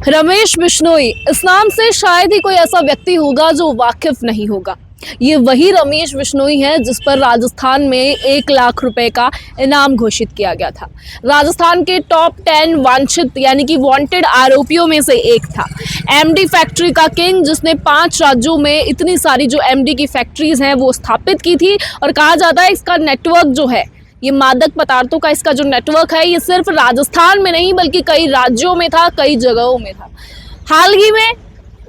रमेश बिश्नोई, इस नाम से शायद ही कोई ऐसा व्यक्ति होगा जो वाकिफ नहीं होगा। ये वही रमेश बिश्नोई है जिस पर राजस्थान में 1 लाख रुपए का इनाम घोषित किया गया था। राजस्थान के टॉप 10 वांछित यानी कि वांटेड आरोपियों में से एक था। एमडी फैक्ट्री का किंग, जिसने 5 राज्यों में इतनी सारी जो एमडी की फैक्ट्रीज हैं वो स्थापित की थी। और कहा जाता है इसका नेटवर्क जो है, ये मादक पदार्थों का इसका जो नेटवर्क है, ये सिर्फ राजस्थान में नहीं बल्कि कई राज्यों में था, कई जगहों में था। हाल ही में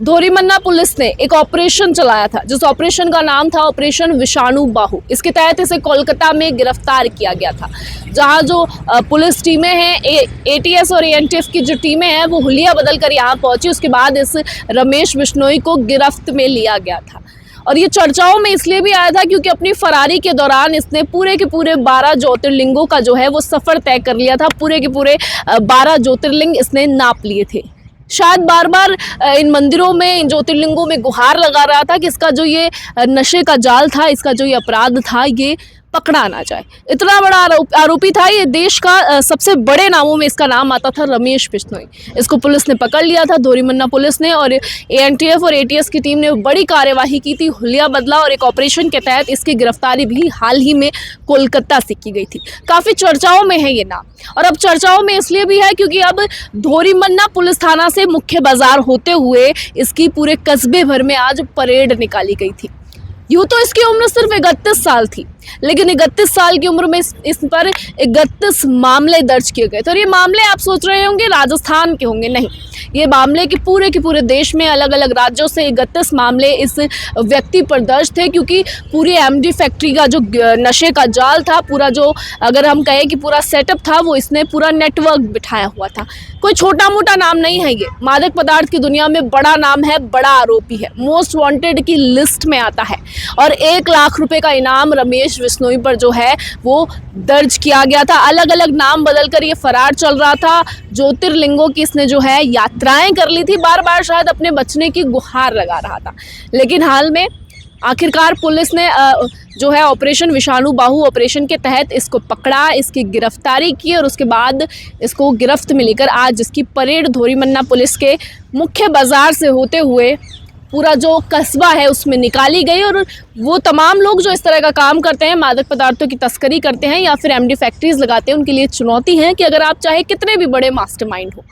धोरीमन्ना पुलिस ने एक ऑपरेशन चलाया था, जिस ऑपरेशन का नाम था ऑपरेशन विषाणु बाहु। इसके तहत इसे कोलकाता में गिरफ्तार किया गया था, जहां जो पुलिस टीमें हैं, एटीएस और एएनटीएफ की जो टीमें हैं, वो हुलिया बदल कर यहाँ पहुंची। उसके बाद इस रमेश बिश्नोई को गिरफ्त में लिया गया था। और ये चर्चाओं में इसलिए भी आया था क्योंकि अपनी फरारी के दौरान इसने पूरे के पूरे 12 ज्योतिर्लिंगों का जो है वो सफ़र तय कर लिया था। पूरे के पूरे 12 ज्योतिर्लिंग इसने नाप लिए थे। शायद बार बार इन मंदिरों में, इन ज्योतिर्लिंगों में गुहार लगा रहा था कि इसका जो ये नशे का जाल था, इसका जो ये अपराध था, ये पकड़ा ना जाए। इतना बड़ा आरोपी था ये। देश का सबसे बड़े नामों में इसका नाम आता था, रमेश बिश्नोई। इसको पुलिस ने पकड़ लिया था, धोरीमन्ना पुलिस ने, और एएनटीएफ और एटीएस की टीम ने बड़ी कार्यवाही की थी, हुलिया बदला, और एक ऑपरेशन के तहत इसकी गिरफ्तारी भी हाल ही में कोलकाता से की गई थी। काफ़ी चर्चाओं में है ये नाम, और अब चर्चाओं में इसलिए भी है क्योंकि अब धोरीमन्ना पुलिस थाना से मुख्य बाजार होते हुए इसकी पूरे कस्बे भर में आज परेड निकाली गई थी। यूँ तो इसकी उम्र सिर्फ 31 साल थी, लेकिन 31 साल की उम्र में इस पर 31 मामले दर्ज किए गए। तो ये मामले आप सोच रहे होंगे राजस्थान के होंगे, नहीं, ये मामले के पूरे देश में अलग अलग राज्यों से 31 मामले इस व्यक्ति पर दर्ज थे, क्योंकि पूरी एमडी फैक्ट्री का जो नशे का जाल था, पूरा जो अगर हम कहें कि पूरा सेटअप था, वो इसने पूरा नेटवर्क बिठाया हुआ था। कोई छोटा मोटा नाम नहीं है ये, मादक पदार्थ की दुनिया में बड़ा नाम है, बड़ा आरोपी है, मोस्ट वांटेड की लिस्ट में आता है। और 1 लाख रुपए का इनाम रमेश बिश्नोई पर जो है वो दर्ज किया गया था। अलग अलग नाम बदलकर ये फरार चल रहा था। ज्योतिर्लिंगों की इसने जो है यात्राएं कर ली थी, बार बार शायद अपने बचने की गुहार लगा रहा था। लेकिन हाल में आखिरकार पुलिस ने जो है ऑपरेशन विषाणु बाहु ऑपरेशन के तहत इसको पकड़ा, इसकी गिरफ्तारी की, और उसके बाद इसको गिरफ्त में लेकर आज इसकी परेड धोरीमन्ना पुलिस के मुख्य बाजार से होते हुए पूरा जो कस्बा है उसमें निकाली गई। और वो तमाम लोग जो इस तरह का काम करते हैं, मादक पदार्थों की तस्करी करते हैं या फिर एमडी फैक्ट्रीज लगाते हैं, उनके लिए चुनौती है कि अगर आप चाहे कितने भी बड़े मास्टरमाइंड हो,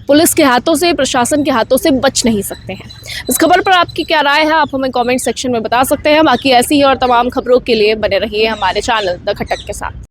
पुलिस के हाथों से, प्रशासन के हाथों से बच नहीं सकते हैं। इस खबर पर आपकी क्या राय है, आप हमें कमेंट सेक्शन में बता सकते हैं। बाकी ऐसी ही और तमाम खबरों के लिए बने रहिए हमारे चैनल द खटक के साथ।